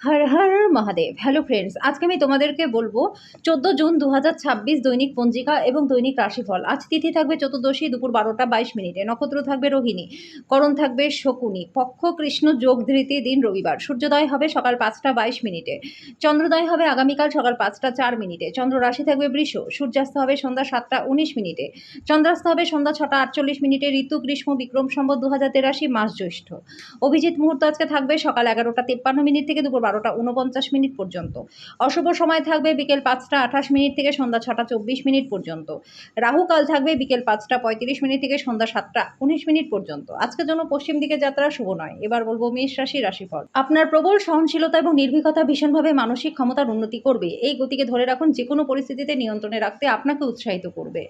Har Har Mahadev. Hello friends, আজকে আমি তোমাদেরকে বলবো 14 জুন 2026 দৈনিক পঞ্জিকা এবং দৈনিক রাশিফল। আজ তিথি থাকবে চতুর্দশী, দুপুর 12টা 22 মিনিটে। নক্ষত্র থাকবে রোহিণী, করণ থাকবে শকুনি, পক্ষ কৃষ্ণ, যোগ ধৃতি, দিন রবিবার। সূর্যোদয় হবে সকাল 5টা 22 মিনিটে, চন্দ্রোদয় হবে আগামীকাল সকাল 5টা 4 মিনিটে। চন্দ্র রাশি থাকবে বৃষ, সূর্যাস্ত হবে সন্ধ্যা 7টা 19 মিনিটে, চন্দ্রাস্ত হবে সন্ধ্যা 6টা 48 মিনিটে। ঋতু গ্রীষ্ম, বিক্রম সম্বত 2083, মাস জ্যৈষ্ঠ। অভিজিৎ মুহূর্ত আজকে থাকবে সকাল 11টা 53 মিনিট থেকে দুপুর 12টা 49 মিনিট পর্যন্ত। অশুভ সময় থাকবে বিকেল 5টা 28 মিনিট থেকে সন্ধ্যা 6টা 24 মিনিট পর্যন্ত। রাহু কাল থাকবে বিকেল 5টা 35 মিনিট থেকে সন্ধ্যা 7টা 19 মিনিট পর্যন্ত। আজকের জন্য পশ্চিম দিকে যাত্রা শুভ নয়। এবার বলবো মেষ রাশি রাশিফল। আপনার প্রবল সহনশীলতা এবং নির্ভীকতা ভীষণভাবে মানসিক ক্ষমতার উন্নতি করবে। এই গতিকে ধরে রাখুন, যে কোনো পরিস্থিতিতে নিয়ন্ত্রণে রাখতে আপনাকে উৎসাহিত করবে।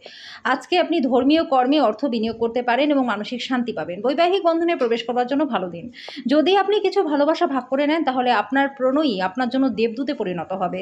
আজকে আপনি ধর্মীয় কর্মে অর্থ বিনিয়োগ করতে পারেন এবং মানসিক শান্তি পাবেন। বৈবাহিক বন্ধনে প্রবেশ করবার জন্য ভালো দিন। যদি আপনি কিছু ভালোবাসা ভাগ করে নেন, তাহলে আপনার প্রণয়ী আপনার জন্য দেবদূতে পরিণত হবে।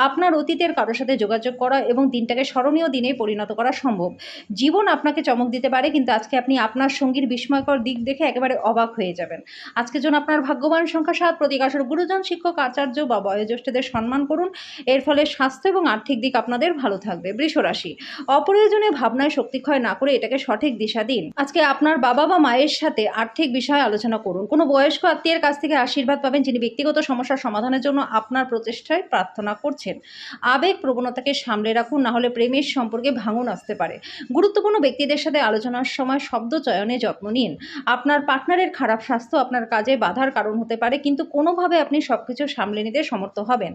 আপনার অতীতের কারোর সাথে যোগাযোগ করা এবং দিনটাকে স্মরণীয় দিনে পরিণত করা সম্ভব। জীবন আপনাকে চমক দিতে পারে, কিন্তু আজকে আপনি আপনার সঙ্গীর বিস্ময়কর দিক দেখে একেবারে অবাক হয়ে যাবেন। আজকের জন্য আপনার ভাগ্যবান সংখ্যা 7। প্রতিকাশর গুরুজন, শিক্ষক, আচার্য বা বয়োজ্যেষ্ঠদের সম্মান করুন। এর ফলে স্বাস্থ্য এবং আর্থিক দিক আপনাদের ভালো থাকবে। বৃষ রাশি, অপ্রয়োজনীয় ভাবনায় শক্তিক্ষয় না করে এটাকে সঠিক দিশা দিন। আজকে আপনার বাবা বা মায়ের সাথে আর্থিক বিষয়ে আলোচনা করুন। কোনো বয়স্ক আত্মীয়ের কাছ থেকে আশীর্বাদ পাবেন, যিনি ব্যক্তিগত সমস্যার সমাধানের জন্য আপনার প্রচেষ্টায় প্রার্থনা করছেন। আবেগ প্রবণতাকে সামলে রাখুন, না হলে প্রেমের সম্পর্কে ভাঙন আসতে পারে। গুরুত্বপূর্ণ ব্যক্তিদের সাথে আলোচনার সময় শব্দ চয়নে যত্ন নিন। আপনার পার্টনারের খারাপ স্বাস্থ্য আপনার কাজে বাধার কারণ হতে পারে, কিন্তু কোনোভাবে আপনি সবকিছু সামলে নিতে সমর্থ হবেন।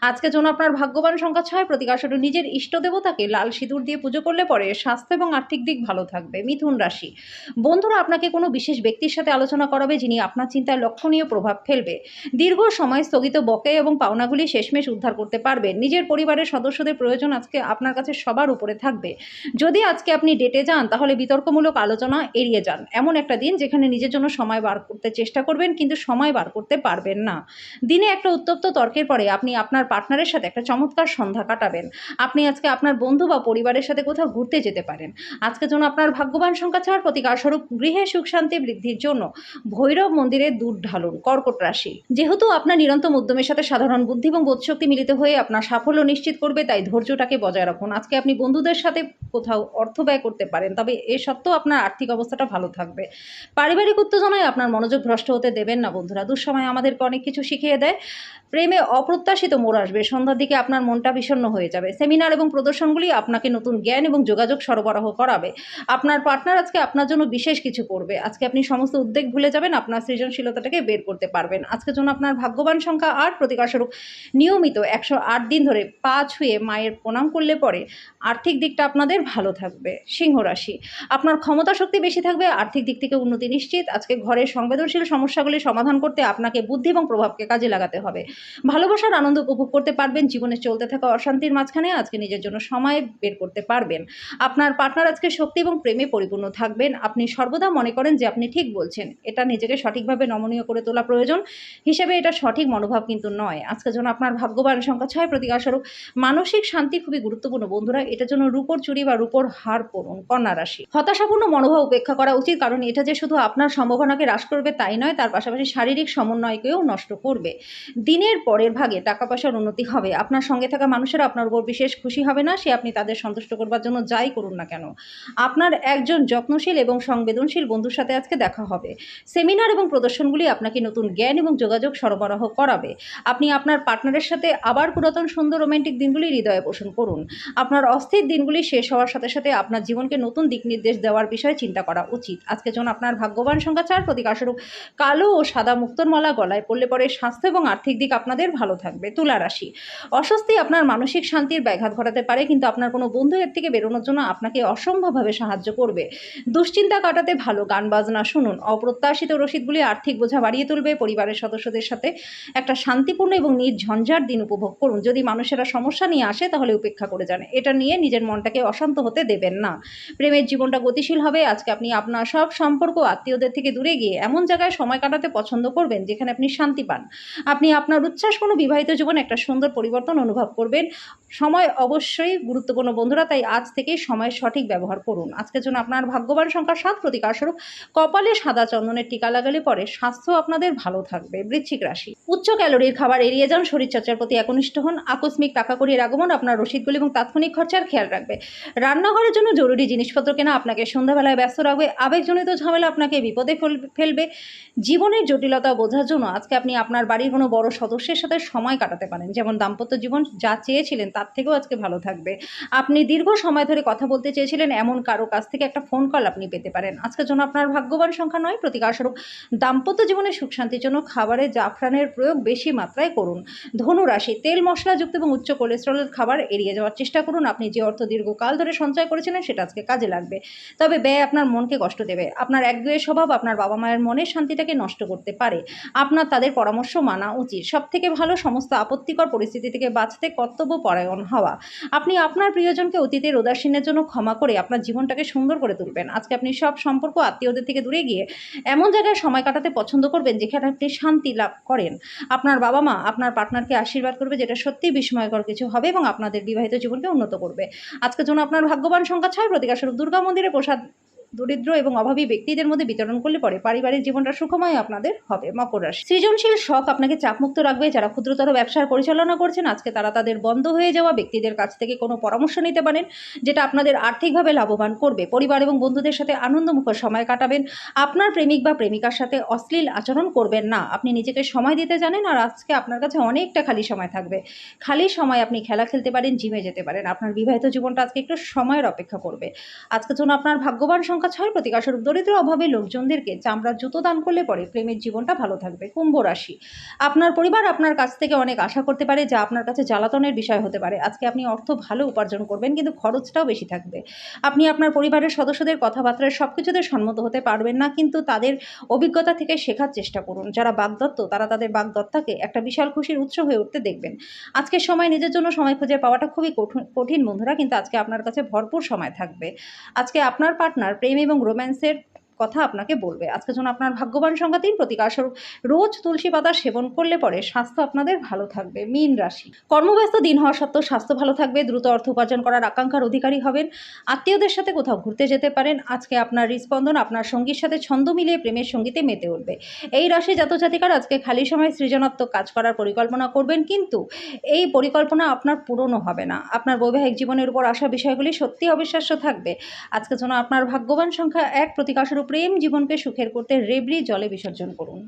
আজকের জন্য আপনার ভাগ্যবান সংখ্যা 6। প্রতিকাশর নিজের ইষ্ট দেবতাকে লাল সিঁদুর দিয়ে পুজো করলে পরে স্বাস্থ্য এবং আর্থিক দিক ভালো থাকবে। মিথুন রাশি, বন্ধুরা আপনাকে কোনো বিশেষ ব্যক্তির সাথে আলোচনা করাবে, যিনি আপনার চিন্তায় লক্ষণীয় প্রভাব ফেলবে। দীর্ঘ সময় স্থগিত বকেয়া এবং পাওনাগুলি শেষমেশ উদ্ধার করতে পারবেন। নিজের পরিবারের সদস্যদের প্রয়োজন আজকে আপনার কাছে সবার উপরে থাকবে। যদি আজকে আপনি ডেটে যান, তাহলে বিতর্কমূলক আলোচনা এড়িয়ে যান। এমন একটা দিন যেখানে নিজের জন্য সময় বার করতে চেষ্টা করবেন, কিন্তু সময় বার করতে পারবেন না। দিনে একটা উত্তপ্ত তর্কের পরে আপনি আপনার পার্টনারের সাথে একটা চমৎকার সন্ধ্যা কাটাবেন। আপনি আজকে আপনার বন্ধু বা পরিবারের সাথে কোথাও ঘুরতে যেতে পারেন। আজকের জন্য আপনার ভাগ্যবান সংখ্যা 4। প্রতিকার স্বরূপ গৃহে সুখ শান্তি বৃদ্ধির জন্য ভৈরব মন্দিরে দুধ ঢালুন। কর্কট রাশি, যেহেতু আপনার নিরন্তর উদ্যমের সাথে সাধারণ বুদ্ধি এবং বোধশক্তি মিলিত হয়ে আপনার সাফল্য নিশ্চিত করবে, তাই ধৈর্যটাকে বজায় রাখুন। আজকে আপনি বন্ধুদের সাথে কোথাও অর্থ ব্যয় করতে পারেন, তবে এ সত্ত্বেও আপনার আর্থিক অবস্থাটা ভালো থাকবে। পারিবারিক উত্তেজনায় আপনার মনোযোগ ভ্রষ্ট হতে দেবেন না বন্ধুরা। দুঃসময় আমাদেরকে অনেক কিছু শিখিয়ে দেয়। প্রেমে অপ্রত্যাশিত মোড় আসবে। সন্ধ্যার দিকে আপনার মনটা বিষণ্ণ হয়ে যাবে। সেমিনার এবং প্রদর্শনগুলি আপনাকে নতুন জ্ঞান এবং যোগাযোগ সরবরাহ করাবে। আপনার পার্টনার আজকে আপনার জন্য বিশেষ কিছু করবে। আজকে আপনি সমস্ত উদ্বেগ ভুলে যাবেন, আপনার সৃজনশীলতাটাকে বের করতে পারবেন। আজকের জন্য আপনার ভাগ্যবান সংখ্যা 8। প্রতিকার স্বরূপ নিয়মিত 108 দিন ধরে পা ছুঁয়ে মায়ের প্রণাম করলে পরে আর্থিক দিকটা আপনাদের ভালো থাকবে। সিংহ রাশি, আপনার ক্ষমতা শক্তি বেশি থাকবে, আর্থিক দিক থেকে উন্নতি নিশ্চিত। আজকে ঘরের সংবেদনশীল সমস্যাগুলি সমাধান করতে আপনাকে বুদ্ধি এবং প্রভাবকে কাজে লাগাতে হবে। ভালোবাসার আনন্দ উপভোগ করতে পারবেন। জীবনে চলতে থাকা অশান্তির মাঝখানে আজকে নিজের জন্য সময় বের করতে পারবেন। আপনার পার্টনার আজকে শক্তি এবং প্রেমে পরিপূর্ণ থাকবেন। আপনি সর্বদা মনে করেন যে আপনি ঠিক বলছেন। এটা নিজেকে সঠিকভাবে নমনীয় করে তোলা প্রয়োজন হিসেবে এটা সঠিক মনোভাব কিন্তু নয়। আজকের জন্য আপনার ভাগ্যবান সংখ্যা 6। প্রতিকার স্বরূপ মানসিক শান্তি খুবই গুরুত্বপূর্ণ বন্ধুরা। এটার জন্য রূপোর চুড়ি বা রূপোর হার পরুন। কন্যা রাশি, হতাশাপূর্ণ মনোভাব উপেক্ষা করা উচিত, কারণ এটা যে শুধু আপনার সম্ভাবনাকে হ্রাস করবে তাই নয়, তার পাশাপাশি শারীরিক সমন্বয়কেও নষ্ট করবে। দিনের পরের ভাগে টাকা পয়সার উন্নতি হবে। আপনার সঙ্গে থাকা মানুষেরা আপনার উপর বিশেষ খুশি হবে না, সে আপনি তাদের সন্তুষ্ট করবার জন্য যাই করুন না কেন। আপনার একজন যত্নশীল এবং সংবেদনশীল বন্ধুর সাথে আজকে দেখা হবে। সেমিনার এবং প্রদর্শনগুলি আপনাকে নতুন জ্ঞান এবং যোগাযোগ সরবরাহ করাবে। আপনি আপনার পার্টনারের সাথে আবার পুরাতন সুন্দর রোমান্টিক দিনগুলি হৃদয়ে পোষণ করুন। আপনার অস্থির দিনগুলি শেষ হওয়ার সাথে সাথে আপনার জীবনকে নতুন দিক নির্দেশ দেওয়ার বিষয়ে চিন্তা করা উচিত। আজকের জন্য আপনার ভাগ্যবান সংখ্যা 4। প্রতিকার স্বরূপ কালো ও সাদা মুক্তোর মালা গলায় পড়লে পরে স্বাস্থ্য এবং আর্থিক দিক আপনাদের ভালো থাকবে। তুলা রাশি, অস্বস্তি আপনার মানসিক শান্তির ব্যাঘাত ঘটাতে পারে, কিন্তু আপনার কোনো বন্ধু এর থেকে বেরোনোর জন্য আপনাকে অসম্ভবভাবে সাহায্য করবে। দুশ্চিন্তা কাটাতে ভালো গান বাজনা শুনুন। অপ্রত্যাশিত রসিদগুলি আর্থিক বোঝা বাড়িয়ে তুলবে। পরিবারের সদস্যদের সাথে একটা শান্তিপূর্ণ এবং নির্ঝঞ্ঝাট দিন উপভোগ করুন। যদি মানুষেরা সমস্যা নিয়ে আসে, তাহলে উপেক্ষা করে যান। এটা নিয়ে নিজের মনটাকে অশান্ত হতে দেবেন না। প্রেমের জীবনটা গতিশীল হবে। আজকে আপনি আপনার সব সম্পর্ক আত্মীয়দের থেকে দূরে গিয়ে এমন জায়গায় সময় কাটাতে পছন্দ করবেন যেখানে আপনি শান্তি পান। আপনি আপনার উচ্ছ্বাসপূর্ণ বিবাহিত জীবন একটা সুন্দর পরিবর্তন অনুভব করবেন। সময় অবশ্যই গুরুত্বপূর্ণ বন্ধুরা, তাই আজ থেকেই সময়ের সঠিক ব্যবহার করুন। আজকের জন্য আপনার ভাগ্যবান সংখ্যা ৭, প্রতিকারস্বরূপ কপালে সাদা চন্দনের টিকা লাগালে পরে স্বাস্থ্য আপনাদের ভালো থাকবে। বৃশ্চিক রাশি, উচ্চ ক্যালোরির খাবার এড়িয়ে যান, শরীরচর্চার প্রতি একনিষ্ঠ হন। আকস্মিক টাকা কড়ির আগমন আপনার রসিদগুলি এবং তাৎক্ষণিক খরচার খেয়াল রাখবে। রান্নাঘরের জন্য জরুরি জিনিসপত্র কেনা আপনাকে সন্ধ্যাবেলায় ব্যস্ত রাখবে। আবেগজনিত ঝামেলা আপনাকে বিপদে ফেলবে। জীবনের জটিলতা বোঝার জন্য আজকে আপনি আপনার বাড়ির কোনো বড় সদস্যের সাথে সময় কাটাতে পারেন। যেমন দাম্পত্য জীবন যা চেয়েছিলেন তার থেকেও আজকে ভালো থাকবে। আপনি দীর্ঘ সময় ধরে কথা বলতে চেয়েছিলেন, এমন কারো কাছ থেকে একটা ফোন কল আপনি পেতে পারেন। আজকের জন্য আপনার ভাগ্যবান সংখ্যা ৯, প্রতিকারস্বরূপ দাম্পত্য জীবনের সুখ শান্তির জন্য খাবারে জাফরানের প্রয়োগ বেশি মাত্রায় করুন। ধনু রাশি, তেল মশলাযুক্ত এবং উচ্চ কোলেস্টেরলের খাবার এড়িয়ে যাওয়ার চেষ্টা করুন। আপনি যে অর্থ দীর্ঘকাল ধরে সঞ্চয় করেছিলেন সেটা আজকে কাজে লাগবে, তবে ব্যয় আপনার মনকে কষ্ট দেবে। আপনার একগুঁয়ে স্বভাব আপনার বাবা মায়ের মনের শান্তিটাকে নষ্ট করতে পারে। আপনার তাদের পরামর্শ মানা উচিত। সবথেকে ভালো সমস্ত আপত্তিকর পরিস্থিতি থেকে বাঁচতে কর্তব্যপরায়ণ হওয়া। আপনি আপনার প্রিয়জনকে অতীতের উদাসীনের জন্য ক্ষমা করে আপনার জীবনটাকে সুন্দর করে তুলবেন। আজকে আপনি সব সম্পর্ক আত্মীয়দের থেকে দূরে গিয়ে এমন জায়গায় সময় কাটাতে পছন্দ করবেন যেখানে আপনি শান্তি লাভ করেন। আপনার বাবা মা আপনার পার্টনারকে আশীর্বাদ করবে, যেটা সত্যিই বিস্ময়কর কিছু হবে এবং আপনাদের বিবাহিত জীবনকে উন্নত করবে। আজকের জন্য আপনার ভাগ্যবান সংখ্যা ৬, প্রতিকারস্বরূপ দুর্গা মন্দিরে প্রসাদ দরিদ্র এবং অভাবী ব্যক্তিদের মধ্যে বিতরণ করলে পরে পারিবারিক জীবনটা সুখময় আপনাদের হবে। মকর রাশি, সৃজনশীল শখ আপনাকে চাপমুক্ত রাখবে। যারা ক্ষুদ্রতর ব্যবসার পরিচালনা করছেন আজকে তারা তাদের বন্ধ হয়ে যাওয়া ব্যক্তিদের কাছ থেকে কোনো পরামর্শ নিতে পারেন, যেটা আপনাদের আর্থিকভাবে লাভবান করবে। পরিবার এবং বন্ধুদের সাথে আনন্দমুখর সময় কাটাবেন। আপনার প্রেমিক বা প্রেমিকার সাথে অশ্লীল আচরণ করবেন না। আপনি নিজেকে সময় দিতে জানেন আর আজকে আপনার কাছে অনেকটা খালি সময় থাকবে। খালি সময় আপনি খেলা খেলতে পারেন, জিমে যেতে পারেন। আপনার বিবাহিত জীবনটা আজকে একটু সময়ের অপেক্ষা করবে। আজকের জন্য আপনার ভাগ্যবান সংখ্যা ৬, প্রতিকারস্বরূপ দরিদ্র অভাবী লোকজনদেরকে চামড়ার জুতো দান করলে পরে প্রেমের জীবনটা ভালো থাকবে। কুম্ভ রাশি, আপনার পরিবার আপনার কাছ থেকে অনেক আশা করতে পারে, যা আপনার কাছে জ্বালাতনের বিষয় হতে পারে। আজকে আপনি অর্থ ভালো উপার্জন করবেন, কিন্তু খরচটাও বেশি থাকবে। আপনি আপনার পরিবারের সদস্যদের কথাবার্তায় সব কিছুতে সম্মত হতে পারবেন না, কিন্তু তাদের অভিজ্ঞতা থেকে শেখার চেষ্টা করুন। যারা বাগদত্ত তারা তাদের বাগদত্তাকে একটা বিশাল খুশির উৎস হয়ে উঠতে দেখবেন। আজকের সময় নিজের জন্য সময় খুঁজে পাওয়াটা খুবই কঠিন বন্ধুরা, কিন্তু আজকে আপনার কাছে ভরপুর সময় থাকবে। আজকে আপনার পার্টনার প্রেম এবং রোম্যান্সের কথা আপনাকে বলবে। আজকের জন্য আপনার ভাগ্যবান সংখ্যা ৩, প্রতিকারস্বরূপ রোজ তুলসী পাতা সেবন করলে পরে স্বাস্থ্য আপনাদের ভালো থাকবে। মীন রাশি, কর্মব্যস্ত দিন হওয়া সত্ত্বেও স্বাস্থ্য ভালো থাকবে। দ্রুত অর্থ উপার্জন করার আকাঙ্ক্ষার অধিকারী হবেন। আত্মীয়দের সাথে কোথাও ঘুরতে যেতে পারেন। আজকে আপনার হৃস্পন্দন আপনার সঙ্গীর সাথে ছন্দ মিলিয়ে প্রেমের সঙ্গীতে মেতে উঠবে। এই রাশি জাতজাতিকার আজকে খালি সময় সৃজনাত্মক কাজ করার পরিকল্পনা করবেন, কিন্তু এই পরিকল্পনা আপনার পূরণও হবে না। আপনার বৈবাহিক জীবনের উপর আসা বিষয়গুলি সত্যি অবিশ্বাস্য থাকবে। আজকের জন্য আপনার ভাগ্যবান সংখ্যা ১, প্রতিকারস্বরূপ প্রেম জীবনকে সুখের করতে রেবড়ি জলে বিসর্জন করুন।